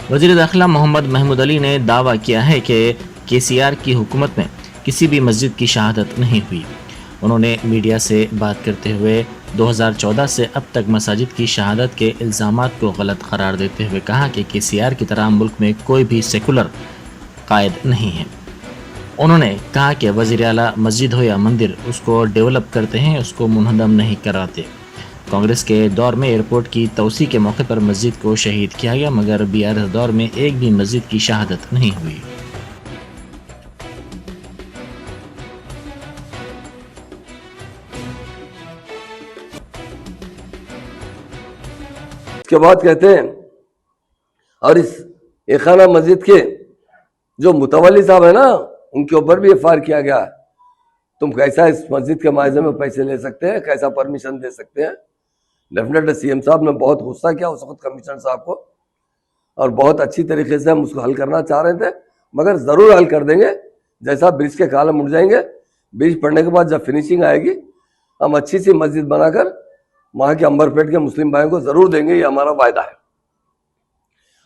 वज़ीर दाखिला मोहम्मद महमूद अली ने दावा किया है कि केसीआर की हुकूमत में किसी भी मस्जिद की शहादत नहीं हुई। उन्होंने मीडिया से बात करते हुए 2014 से अब तक मसाजिद की शहादत के इल्ज़ामात को गलत करार देते हुए कहा कि केसीआर की तरह मुल्क में कोई भी सेकुलर कायद नहीं है। उन्होंने कहा कि वज़ीर आला मस्जिद हो या मंदिर, उसको डेवलप करते हैं, उसको मुनहदम नहीं कराते। कांग्रेस के दौर में एयरपोर्ट की तोसी के मौके पर मस्जिद को शहीद किया गया, मगर बीआरएस दौर में एक भी मस्जिद की शहादत नहीं हुई। इसके बाद कहते हैं, और इस एखाना मस्जिद के जो मुतवल्ली साहब है ना, उनके ऊपर भी एफआईआर किया गया है। तुम कैसा इस मस्जिद के मायजे में पैसे ले सकते हैं, कैसा परमिशन दे सकते हैं। डेफिनेटली सीएम साहब ने बहुत गुस्सा किया उस वक्त कमिश्नर साहब को, और बहुत अच्छी तरीके से हम उसको हल करना चाह रहे थे, मगर जरूर हल कर देंगे। जैसा ब्रिज के कालम उठ जाएंगे, ब्रिज पड़ने के बाद जब फिनिशिंग आएगी, हम अच्छी सी मस्जिद बनाकर वहां के अंबरपेट के मुस्लिम भाइयों को जरूर देंगे, ये हमारा वायदा है।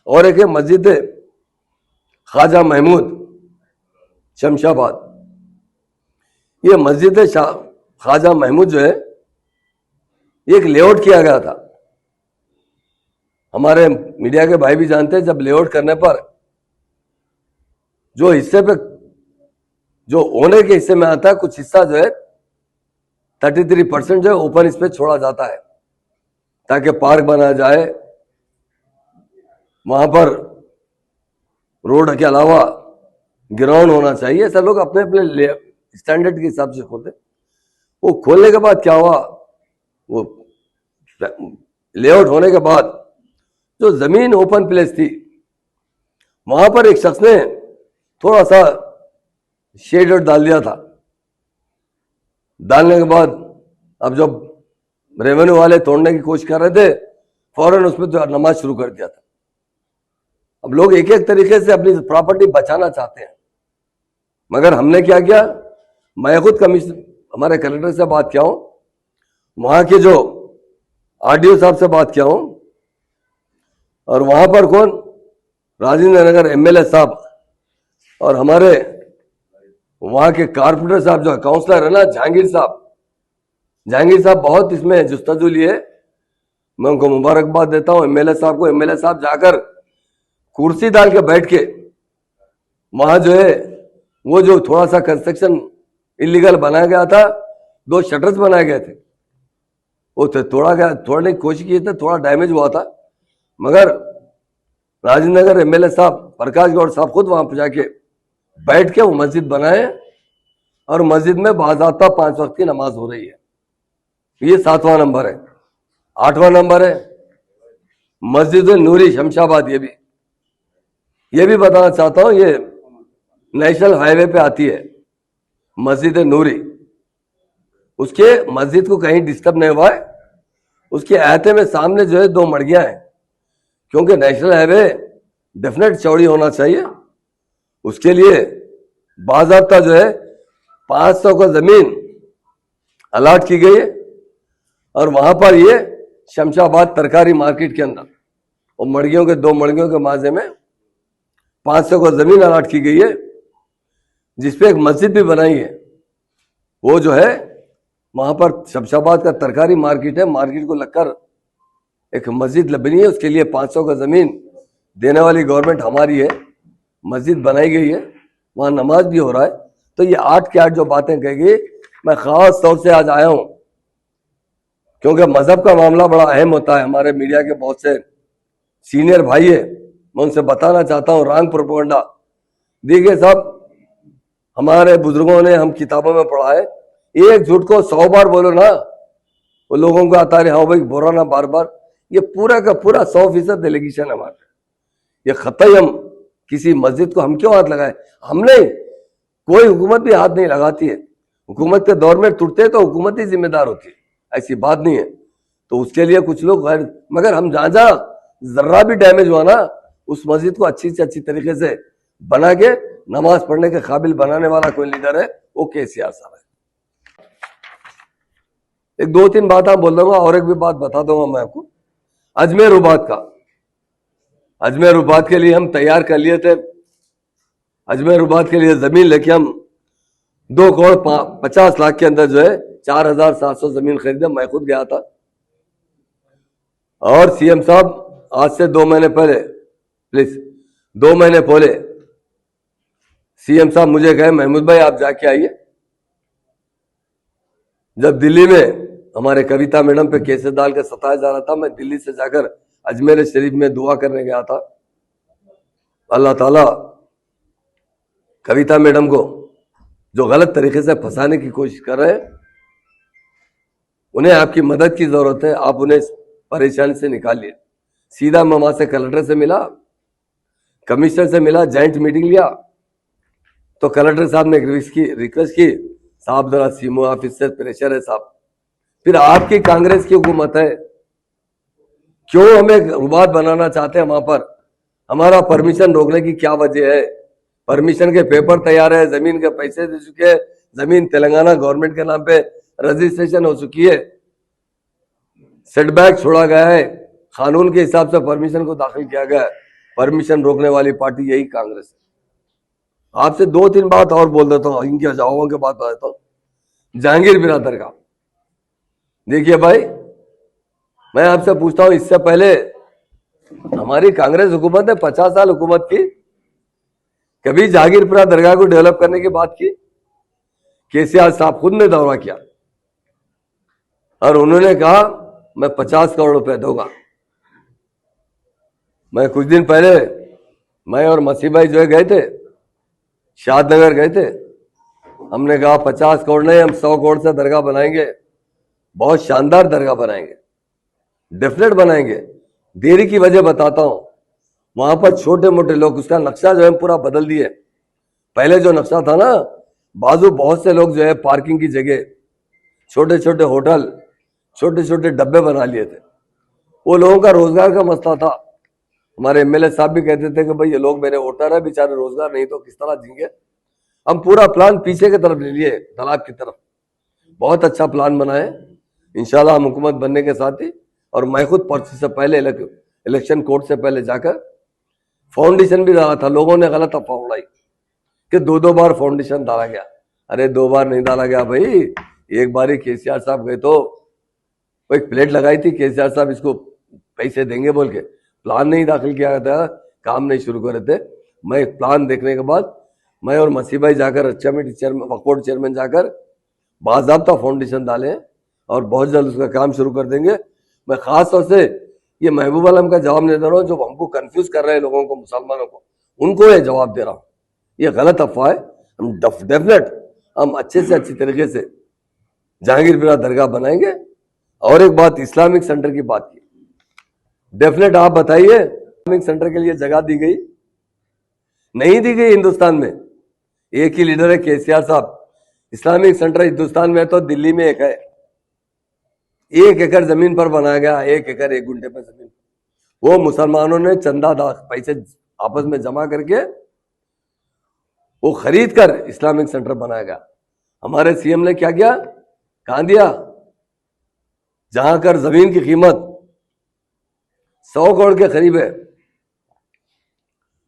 और एक है मस्जिद ख्वाजा महमूद शमशाबाद। ये मस्जिद ख्वाजा महमूद जो है, एक लेआउट किया गया था। हमारे मीडिया के भाई भी जानते हैं, जब लेआउट करने पर जो हिस्से पे, जो होने के हिस्से में आता है, कुछ हिस्सा जो है 33% जो है ओपन इस पे छोड़ा जाता है, ताकि पार्क बना जाए। वहां पर रोड के अलावा ग्राउंड होना चाहिए। ऐसा लोग अपने अपने स्टैंडर्ड के हिसाब से खोलते। वो खोलने के बाद क्या हुआ, वो लेआउट होने के बाद जो जमीन ओपन प्लेस थी, वहां पर एक शख्स ने थोड़ा सा शेड डाल दिया था। डालने के बाद अब जब रेवेन्यू वाले तोड़ने की कोशिश कर रहे थे, फौरन उसमें तो नमाज शुरू कर दिया था। अब लोग एक एक तरीके से अपनी प्रॉपर्टी बचाना चाहते हैं, मगर हमने क्या किया, मैं खुद कमिश्नर हमारे कलेक्टर से बात किया हूं, वहां के जो आरडीओ साहब से बात किया हूं, और वहां पर कौन, राजेंद्र नगर एमएलए साहब और हमारे वहां के कारपोरेटर साहब, जो काउंसलर है ना जहांगीर साहब बहुत इसमें जुस्तजू लिए। मैं उनको मुबारकबाद देता हूं, एमएलए साहब को। एमएलए साहब जाकर कुर्सी डाल के बैठ के वहां जो है, वो जो थोड़ा सा कंस्ट्रक्शन इलीगल बनाया गया था, 2 शटर्स बनाए गए थे, वो तोड़ने की कोशिश की थी, थोड़ा डैमेज हुआ था, मगर राजेंद्र नगर एमएलए साहब प्रकाश गौड़ साहब खुद वहां पर जाके बैठ के वो मस्जिद बनाए, और मस्जिद में बाज़ाब्ता 5 वक्त की नमाज हो रही है। ये 7वां नंबर है। 8वां नंबर है मस्जिद नूरी शमशाबाद। ये भी बताना चाहता हूं, ये नेशनल हाईवे पे आती है मस्जिद नूरी। उसके मस्जिद को कहीं डिस्टर्ब नहीं हुआ है। उसके अहते में सामने जो है 2 मड़गियां हैं, क्योंकि नेशनल हाईवे डेफिनेट चौड़ी होना चाहिए। उसके लिए बाज़ाब्ता जो है 500 को जमीन अलाट की गई है, और वहां पर ये शमशाबाद तरकारी मार्केट के अंदर और मड़गियों के 2 मड़गियों के माजे में 500 को जमीन अलाट की गई है, जिसपे एक मस्जिद भी बनाई है। वो जो है वहां पर शमशाबाद का तरकारी मार्केट है, मार्केट को लगकर एक मस्जिद बनी है। उसके लिए 500 का जमीन देने वाली गवर्नमेंट हमारी है, मस्जिद बनाई गई है, वहां नमाज भी हो रहा है। तो ये 8 के 8 जो बातें कहेगी, मैं खास तौर से आज आया हूं, क्योंकि मजहब का मामला बड़ा अहम होता है। हमारे मीडिया के बहुत से सीनियर भाई है, मैं उनसे बताना चाहता हूं, रॉन्ग प्रोपेगेंडा। देखिए साहब, हमारे बुजुर्गों ने, हम किताबों में पढ़ा है, एक झूठ को 100 बार बोलो ना, वो लोगों को आता है, हाँ भाई बोलो ना बार बार। ये पूरा का पूरा 100% डेलीगेशन है हमारे। ये खतई हम किसी मस्जिद को हम क्यों हाथ लगाए? हमने, कोई हुकूमत भी हाथ नहीं लगाती है। हुकूमत के दौर में टूटते तो हुकूमत ही जिम्मेदार होती है, ऐसी बात नहीं है। तो उसके लिए कुछ लोग गैर, मगर हम जहां जहां जर्रा भी डैमेज हुआ ना, उस मस्जिद को अच्छी से अच्छी तरीके से बना के नमाज पढ़ने के काबिल बनाने वाला कोई लीडर है, वो केसीआर साहब है। एक 2-3 बात आप बोल दूंगा, और एक भी बात बता दूंगा मैं आपको। अजमेर उबाद का, अजमेर उबाद के लिए हम तैयार कर लिए थे। अजमेर उबाद के लिए जमीन लेके हम 2,50,00,000 के अंदर जो है 4,700 जमीन खरीदे। मैं खुद गया था। और सीएम साहब आज से 2 महीने पहले, प्लीज 2 महीने पहले सीएम साहब मुझे कहे महमूद भाई आप जाके आइए। जब दिल्ली में हमारे कविता मैडम पे केसेस डाल के सताया जा रहा था, मैं दिल्ली से जाकर अजमेर शरीफ में दुआ करने गया था। अल्लाह ताला कविता मैडम को जो गलत तरीके से फंसाने की कोशिश कर रहे हैं, उन्हें आपकी मदद की जरूरत है। आप उन्हें परेशानी से निकालिए। सीधा मैं वहां से कलेक्टर से मिला, कमिश्नर से मिला, जॉइंट मीटिंग लिया। तो कलेक्टर साहब ने रिक्वेस्ट की साहब जरा सीमो ऑफिस से प्रेशर है साहब। फिर आपकी कांग्रेस की हुकूमत है, क्यों हमें उबाद बनाना चाहते हैं? वहां पर हमारा परमिशन रोकने की क्या वजह है? परमिशन के पेपर तैयार है, जमीन के पैसे दे चुके हैं, जमीन तेलंगाना गवर्नमेंट के नाम पे रजिस्ट्रेशन हो चुकी है, सेटबैक छोड़ा गया है, कानून के हिसाब से परमिशन को दाखिल किया गया है। परमिशन रोकने वाली पार्टी यही कांग्रेस है। आपसे 2-3 बात और बोल देता हूं, इनके जवाबों के बात बता देता हूं। जहांगीर बिरादर का देखिए भाई, मैं आपसे पूछता हूं, इससे पहले हमारी कांग्रेस हुकूमत ने 50 साल हुकूमत की, कभी जहांगीरपुरा दरगाह को डेवलप करने की बात की? केसीआर साहब खुद ने दौरा किया और उन्होंने कहा मैं 50 करोड़ रुपए दूंगा। मैं कुछ दिन पहले मैं और मसीह भाई जो है गए थे, शादनगर गए थे। हमने कहा 50 करोड़ नहीं, हम 100 करोड़ से दरगाह बनाएंगे, बहुत शानदार दरगाह बनाएंगे, डेफिनेट बनाएंगे। देरी की वजह बताता हूं, वहां पर छोटे मोटे लोग उसका नक्शा जो है पूरा बदल दिए। पहले जो नक्शा था ना, बाजू बहुत से लोग जो है पार्किंग की जगह छोटे छोटे होटल, छोटे छोटे डब्बे बना लिए थे। वो लोगों का रोजगार का मसला था। हमारे एमएलए साहब भी कहते थे कि भाई ये लोग मेरे वोटर है, बेचारे रोजगार नहीं तो किस तरह जिएंगे। हम पूरा प्लान पीछे की तरफ ले लिए, तालाब की तरफ। बहुत अच्छा प्लान बनाए इंशाल्लाह हम हुकूमत बनने के साथ ही। और मैं खुद पर्ची से पहले इलेक्शन कोर्ट से पहले जाकर फाउंडेशन भी डाला था। लोगों ने गलत अफवाह उड़ाई कि 2-2 बार फाउंडेशन डाला गया। अरे 2 बार नहीं डाला गया भाई, एक बार ही केसीआर साहब गए तो वो एक प्लेट लगाई थी, केसीआर साहब इसको पैसे देंगे बोल के। प्लान नहीं दाखिल किया गया था, काम नहीं शुरू कर रहे थे। मैं प्लान देखने के बाद मैं और मसीह भाई जाकर अच्छा कमेटी चेयरमैन, वक्फ बोर्ड चेयरमैन जाकर बाज़ाब्ता फाउंडेशन डाले और बहुत जल्द उसका काम शुरू कर देंगे। मैं खास तौर से ये महबूब आलम का जवाब नहीं दे रहा हूँ, जो हमको कंफ्यूज कर रहे हैं लोगों को, मुसलमानों को, उनको ये जवाब दे रहा हूँ। ये गलत अफवाह है। हम डेफिनेट हम अच्छे से अच्छी तरीके से जहांगीर बिरा दरगाह बनाएंगे। और एक बात, इस्लामिक सेंटर की बात की, डेफिनेट आप बताइए, इस्लामिक सेंटर के लिए जगह दी गई? नहीं दी गई। हिंदुस्तान में एक ही लीडर है केसीआर साहब। इस्लामिक सेंटर हिंदुस्तान में तो दिल्ली में एक है, 1 एकड़ जमीन पर बनाया गया, 1 एकड़ 1 गुंठे पर जमीन। वो मुसलमानों ने चंदा पैसे आपस में जमा करके वो खरीद कर इस्लामिक सेंटर बनाया गया। हमारे सीएम ने क्या किया? कहां दिया? जहां कर जमीन की कीमत 100 करोड़ के करीब है,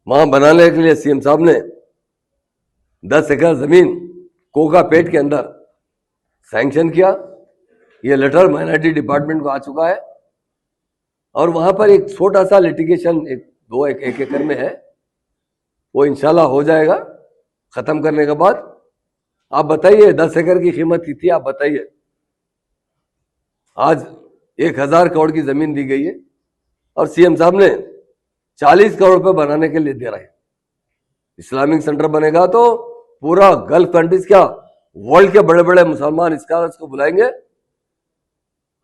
वहां बनाने के लिए सीएम साहब ने 10 एकड़ जमीन कोकापेट के अंदर सैंक्शन किया। ये लेटर माइनॉरिटी डिपार्टमेंट को आ चुका है। और वहां पर एक छोटा सा लिटिगेशन 1 एकड़ में है, वो इंशाल्लाह हो जाएगा खत्म करने के बाद। आप बताइए 10 एकड़ की कीमत कितनी, आप बताइए। आज 1000 करोड़ की जमीन दी गई है और सीएम साहब ने 40 करोड़ रुपए बनाने के लिए दे रहे हैं। इस्लामिक सेंटर बनेगा तो पूरा गल्फ कंट्रीज, क्या वर्ल्ड के बड़े बड़े मुसलमान स्कॉलर्स को बुलाएंगे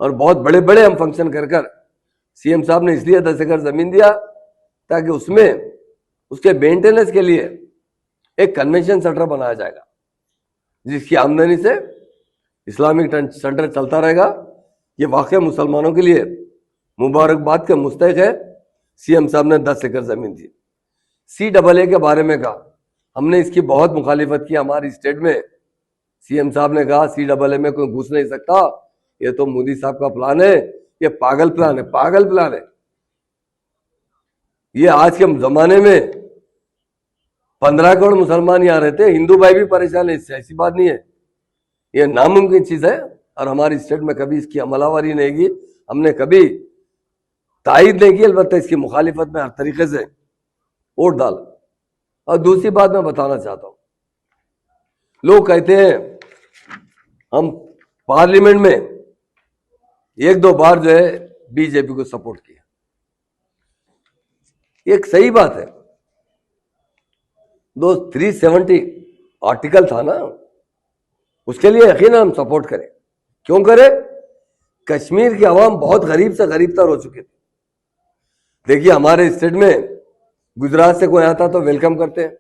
और बहुत बड़े बड़े हम फंक्शन कर सीएम साहब ने इसलिए 10 एकड़ जमीन दिया ताकि उसमें उसके मेंटेनेंस के लिए एक कन्वेंशन सेंटर बनाया जाएगा, जिसकी आमदनी से इस्लामिक सेंटर चलता रहेगा। ये वाकई मुसलमानों के लिए मुबारकबाद के मुस्तहिक है। सीएम साहब ने 10 एकड़ जमीन दी। CAA के बारे में कहा, हमने इसकी बहुत मुखालिफत की। हमारी स्टेट में सीएम साहब ने कहा CAA में कोई घुस नहीं सकता, ये तो मोदी साहब का प्लान है, ये पागल प्लान है, पागल प्लान है। ये आज के जमाने में 15 करोड़ मुसलमान यहाँ रहते हैं, हिंदू भाई भी परेशान है इससे, ऐसी बात नहीं है। ये नामुमकिन चीज है और हमारी स्टेट में कभी इसकी अमलावरी नहीं की, हमने कभी तायद नहीं की, अलबत्ता इसकी मुखालिफत में हर तरीके से वोट डाला। और दूसरी बात मैं बताना चाहता हूं, लोग कहते हैं हम पार्लियामेंट में 1-2 बार जो है बीजेपी को सपोर्ट किया, एक सही बात है। 370 आर्टिकल था ना, उसके लिए यकीनन हम सपोर्ट करें। क्यों करें? कश्मीर की आवाम बहुत गरीब से गरीब तर हो चुकी थी। देखिए हमारे स्टेट में गुजरात से कोई आता तो वेलकम करते हैं,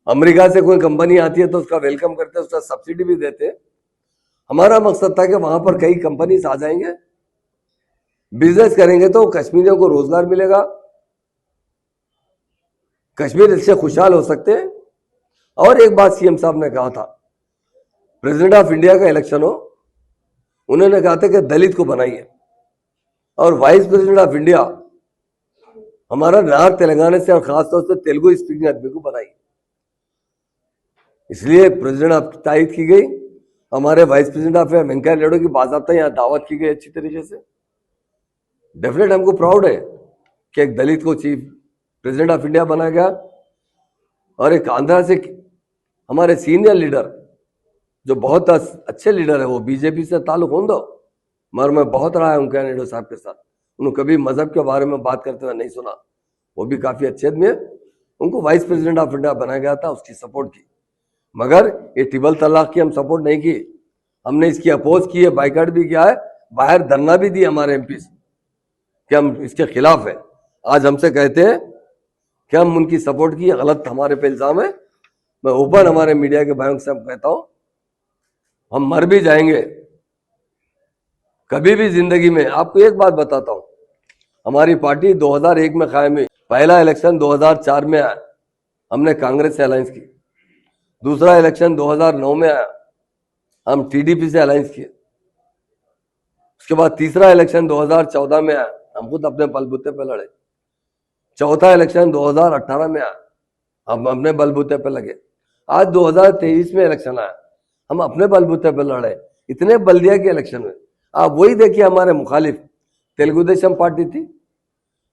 अमेरिका से कोई कंपनी आती है तो उसका वेलकम करते हैं, उसका सब्सिडी भी देते हैं। हमारा मकसद था कि वहां पर कई कंपनीज आ जाएंगे, बिजनेस करेंगे तो कश्मीरियों को रोजगार मिलेगा, कश्मीर इससे खुशहाल हो सकते हैं। और एक बात सीएम साहब ने कहा था, प्रेसिडेंट ऑफ इंडिया का इलेक्शन हो, उन्होंने कहा था कि दलित को बनाइए, और वाइस प्रेसिडेंट ऑफ इंडिया हमारा नॉर्थ तेलंगाना से और खासतौर से तेलुगु स्पीकिंग आदमी को बनाइए। इसलिए प्रेसिडेंट ऑफ तायद की गई, हमारे vice president of Venkaiah Naidu की बाज़ाब्ता यहाँ दावत की गई अच्छी तरीके से। डेफिनेट हमको प्राउड है कि एक दलित को चीफ प्रेसिडेंट ऑफ इंडिया बनाया गया, और एक आंध्रा से हमारे सीनियर लीडर जो बहुत अच्छे लीडर है, वो बीजेपी से ताल्लुक हो दो, मगर मैं बहुत रहा है वेंकैया नायडू साहब के साथ, उन्होंने कभी मजहब के बारे में बात करते हुए नहीं सुना। वो भी काफी अच्छे आदमी है, उनको वाइस प्रेसिडेंट ऑफ इंडिया बनाया गया था, उसकी सपोर्ट की। मगर ये ट्रिपल तलाक की हम सपोर्ट नहीं की, हमने इसकी अपोज की है, बाइकाट भी किया है, बाहर धरना भी दिया हमारे एमपी कि हम इसके खिलाफ है। आज हमसे कहते हैं कि हम उनकी सपोर्ट की, गलत हमारे पे इल्जाम है। मैं ओपन हमारे मीडिया के भाइयों से कहता हूं, हम मर भी जाएंगे कभी भी जिंदगी में। आपको एक बात बताता हूं, हमारी पार्टी 2001 में कायम हुई, पहला इलेक्शन 2004 में आया, हमने कांग्रेस से अलायंस की। दूसरा इलेक्शन 2009 में आया, हम टीडीपी से अलायंस किए। उसके बाद तीसरा इलेक्शन 2014 में आया, हम खुद अपने बलबूते पे लड़े। चौथा इलेक्शन 2018 में आया, हम अपने बलबूते पे लगे। आज 2023 में इलेक्शन आया, हम अपने बलबूते पे लड़े। इतने बल्दिया के इलेक्शन में आप वही देखिए, हमारे मुखालिफ तेलुगु देशम पार्टी थी,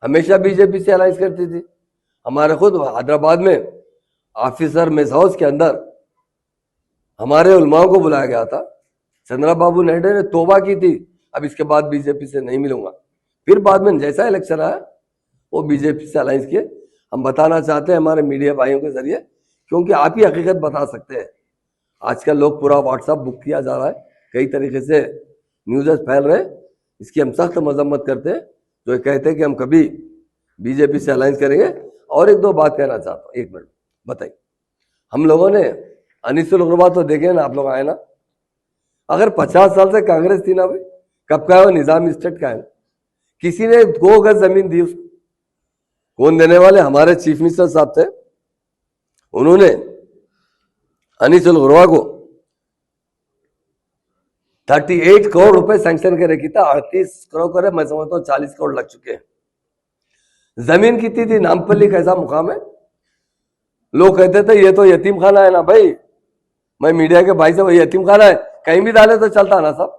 हमेशा बीजेपी से अलायंस करती थी। हमारे खुद हैदराबाद में ऑफिसर मेस हाउस के अंदर हमारे उलमाओं को बुलाया गया था, चंद्रबाबू नायडू ने तौबा की थी, अब इसके बाद बीजेपी से नहीं मिलूंगा। फिर बाद में जैसा इलेक्शन आया वो बीजेपी से अलायंस किए। हम बताना चाहते हैं हमारे मीडिया भाइयों के जरिए, क्योंकि आप ही हकीकत बता सकते हैं। आजकल लोग पूरा व्हाट्सएप बुक किया जा रहा है, कई तरीके से न्यूज़ फैल रहे हैं, इसकी हम सख्त मजम्मत करते हैं, जो कहते हैं कि हम कभी बीजेपी से अलायंस करेंगे। और एक दो बात कहना चाहता हूँ, एक मिनट बताइए। हम लोगों ने अनिसुल गुरबा तो देखे ना, आप लोग आए ना, अगर 50 साल से कांग्रेस थी ना भाई, कब का है वो निजाम स्टेट का है? किसी ने 2 गज जमीन दी उसको? कौन देने वाले? हमारे चीफ मिनिस्टर साहब थे, उन्होंने अनिसुल गुरबा को 38 करोड़ रुपए सैंक्शन के रखी था, 38 करोड़ करे, मैं समझता हूँ 40 करोड़ लग चुके हैं। जमीन कितनी थी? नामपल्ली कैसा मुकाम है? लोग कहते थे ये तो यतीम खाना है ना भाई, मैं मीडिया के भाई से, वो यतीम खाना है, कहीं भी डाले तो चलता ना साहब,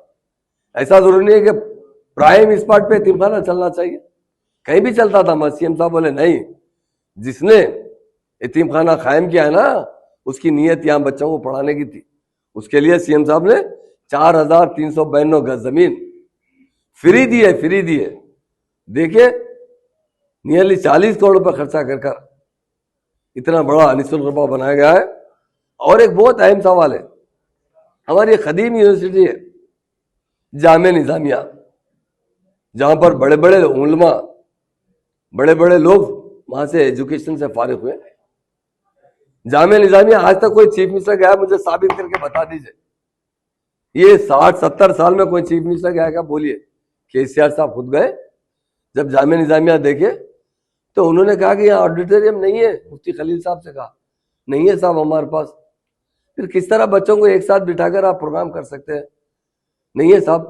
ऐसा जरूरी नहीं है कि प्राइम स्पॉट पे यतीम खाना चलना चाहिए, कहीं भी चलता था। सीएम साहब बोले नहीं, जिसने यतीम खाना कायम किया है ना, उसकी नीयत यहाँ बच्चों को पढ़ाने की थी। उसके लिए सीएम साहब ने 4392 गज जमीन फ्री दी है, फ्री दी है। देखिए नियरली 40 करोड़ रुपए खर्चा कर इतना बड़ा अनिसुल गुरबा बनाया गया है। और एक बहुत अहम सवाल है, हमारी कदीम यूनिवर्सिटी है जामिया निजामिया, जहां पर बड़े बड़े उलमा, बड़े बड़े लोग वहां से एजुकेशन से फारिग हुए। जामिया निजामिया आज तक कोई चीफ मिनिस्टर गया मुझे साबित करके बता दीजिए। ये 60-70 साल में कोई चीफ मिनिस्टर गया क्या? बोलिए। केसीआर साहब खुद गए, जब जामिया निजामिया देखे तो उन्होंने कहा कि यहाँ ऑडिटोरियम नहीं है। मुफ्ती खलील साहब से कहा नहीं है साहब हमारे पास। फिर किस तरह बच्चों को एक साथ बिठाकर आप प्रोग्राम कर सकते हैं? नहीं है साहब।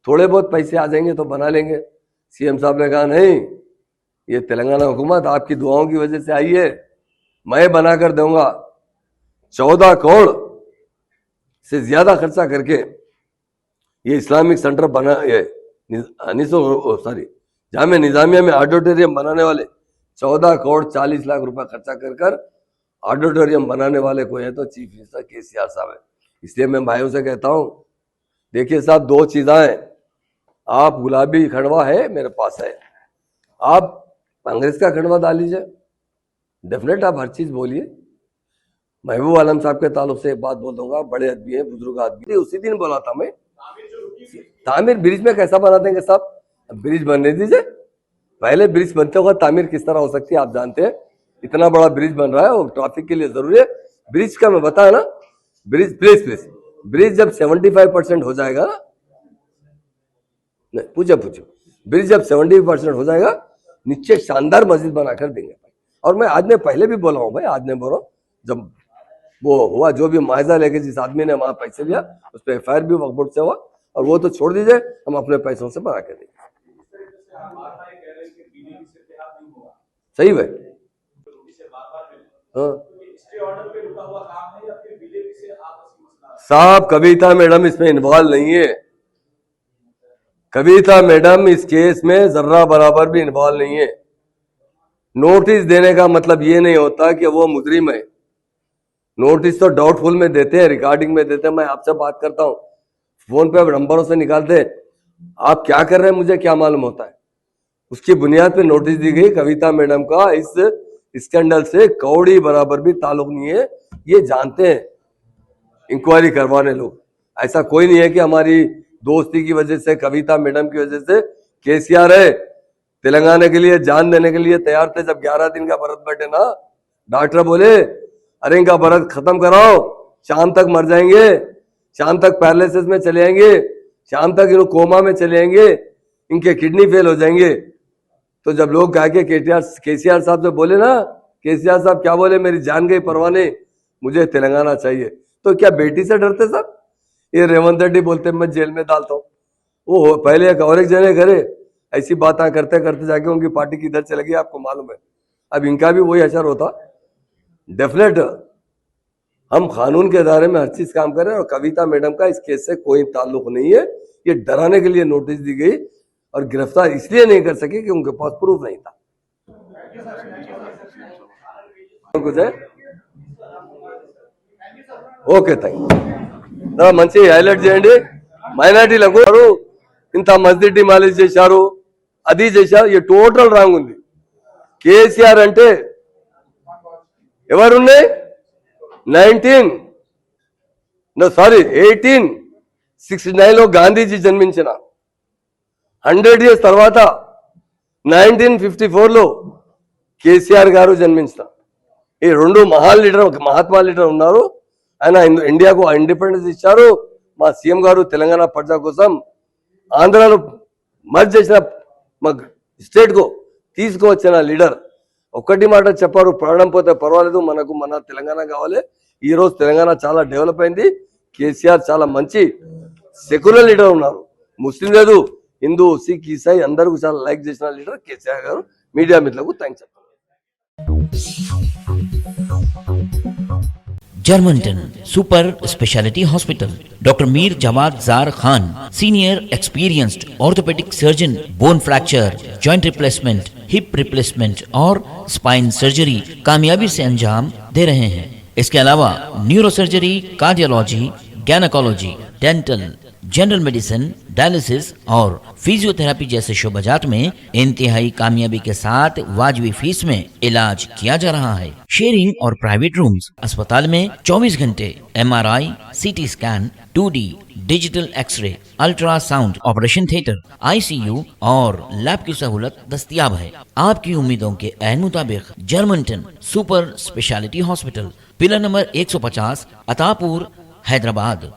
थोड़े बहुत पैसे आ जाएंगे तो बना लेंगे। सीएम साहब ने कहा नहीं, ये तेलंगाना हुकूमत आपकी दुआओं की वजह से आई है, मैं बना कर दूंगा। 14 करोड़ से ज्यादा खर्चा करके ये इस्लामिक सेंटर बना, ये जामिया निजामिया में ऑडिटोरियम बनाने वाले 14 करोड़ 40 लाख रुपए खर्चा कर ऑडिटोरियम बनाने वाले कोई है तो चीफ मिनिस्टर केसीआर साहब है। इसलिए मैं भाइयों से कहता हूं, देखिए साहब, दो चीजें हैं, आप गुलाबी खंडवा है मेरे पास है, आप कांग्रेस का खंडवा डाल लीजिए, डेफिनेट आप हर चीज बोलिए। महबूब आलम साहब के ताल्लुक से एक बात बोल दूंगा, बड़े आदमी है, बुजुर्ग आदमी, उसी दिन बोला था मैं, तामीर ब्रिज में कैसा बना देंगे साहब, ब्रिज बनने दीजिए, पहले ब्रिज बनते होगा तामीर किस तरह हो सकती है आप जानते हैं। इतना बड़ा ब्रिज बन रहा है और ट्रैफिक के लिए जरूरी है ब्रिज का, मैं बताया ना, ब्रिज ब्रिज जब 75% हो जाएगा, नहीं पूछो ब्रिज जब 75% हो जाएगा, नीचे शानदार मस्जिद बनाकर देंगे। और मैं आज ने पहले भी बोला हूं भाई, आज ने बोला, जब वो हुआ जो भी मुआवजा लेके जिस आदमी ने वहां पैसे लिया उस पर FIR भी वक्फ बोर्ड से हुआ, और वो तो छोड़ दीजिए, हम अपने पैसों से बना के देंगे। सही है साहब, कविता मैडम इसमें इन्वॉल्व नहीं है, कविता मैडम इस केस में जर्रा बराबर भी इन्वॉल्व नहीं है। नोटिस देने का मतलब ये नहीं होता कि वो मुजरिम है, नोटिस तो डाउटफुल में देते हैं, रिकॉर्डिंग में देते हैं, मैं आपसे बात करता हूं, फोन पे नंबरों से निकालते हैं, आप क्या कर रहे हैं मुझे क्या मालूम होता है। उसकी बुनियाद पे नोटिस दी गई, कविता मैडम का इस स्कैंडल से कौड़ी बराबर भी ताल्लुक नहीं है, ये जानते हैं इंक्वायरी करवाने लोग। ऐसा कोई नहीं है कि हमारी दोस्ती की वजह से, कविता मैडम की वजह से केसीआर है तेलंगाना के लिए जान देने के लिए तैयार थे। जब 11 दिन का व्रत बैठे ना, डॉक्टर बोले अरे इनका व्रत खत्म कराओ, शाम तक मर जाएंगे, शाम तक पैरालिसिस में चले जाएंगे, शाम तक इनको कोमा में चले जाएंगे, इनके किडनी फेल हो जाएंगे। तो जब लोग कहा के केसीआर साहब से बोले ना, केसीआर साहब क्या बोले, मेरी जान गई परवाने, मुझे तेलंगाना चाहिए। तो क्या बेटी से डरते साहब? ये रेवंत रेड्डी बोलते मैं जेल में डालता हूँ, वो पहले एक और एक जने करे ऐसी बातें करते करते जाके उनकी पार्टी किधर चले गई आपको मालूम है। अब इनका भी वही असर होता। डेफिनेट हम कानून के दायरे में हर चीज काम कर रहे हैं, और कविता मैडम का इस केस से कोई ताल्लुक नहीं है। ये डराने के लिए नोटिस दी गई और गिरफ्तार इसलिए नहीं कर सके कि उनके पास प्रूफ नहीं था। कुछ है? Okay thank you. మంచి హైలైట్ చేయండి, మైనారిటీలకు ఇంత మస్జిద్ డిమాలిష్ చేశారు, అది చేశారు, ఈ టోటల్ రాంగ్ ఉంది। కేసీఆర్ అంటే ఎవరున్నాయి 1869 లో గాంధీజీ జన్మించిన 100 ఇయర్స్ తర్వాత 1954 లో కేసీఆర్ గారు జన్మించిన ఈ రెండు మహాత్మా లీడర్ ఉన్నారు। ఆయన ఇండియాకు ఇండిపెండెన్స్ ఇచ్చారు। మా సీఎం గారు తెలంగాణ ప్రజల కోసం ఆంధ్రాలో మర్జ్ చేసిన మా స్టేట్ కు తీసుకువచ్చిన లీడర్ ఒక్కటి మాట చెప్పారు, ప్రాణం పోతే పర్వాలేదు, మనకు మన తెలంగాణ కావాలి। ఈ రోజు తెలంగాణ చాలా డెవలప్ అయింది। కేసీఆర్ చాలా మంచి సెక్యులర్ లీడర్ ఉన్నారు, ముస్లిం లేదు, హిందూ, సిక్, ఈసాయి అందరికీ చాలా లైక్ చేసిన లీడర్ కేసీఆర్ గారు। మీడియా మిత్రులకు థ్యాంక్స్ చెప్తాను। जर्मनटन super speciality hospital, doctor Mir Jawad Zar Khan, senior experienced orthopaedic surgeon, bone fracture, joint replacement, hip replacement और स्पाइन सर्जरी कामयाबी से अंजाम दे रहे हैं। इसके अलावा neuro surgery, cardiology, gynaecology, dental, general medicine, dialysis और फिजियोथेरेपी जैसे शोबाजात में इंतहाई कामयाबी के साथ वाजबी फीस में इलाज किया जा रहा है। शेयरिंग और प्राइवेट रूम्स, अस्पताल में 24 घंटे MRI, CT scan, 2D digital x ray, ultrasound, operation theatre, ICU और लैब की सहूलत दस्तयाब है। आपकी उम्मीदों के ऐन मुताबिक Germanton super speciality hospital, pillar number 150, Attapur, Hyderabad.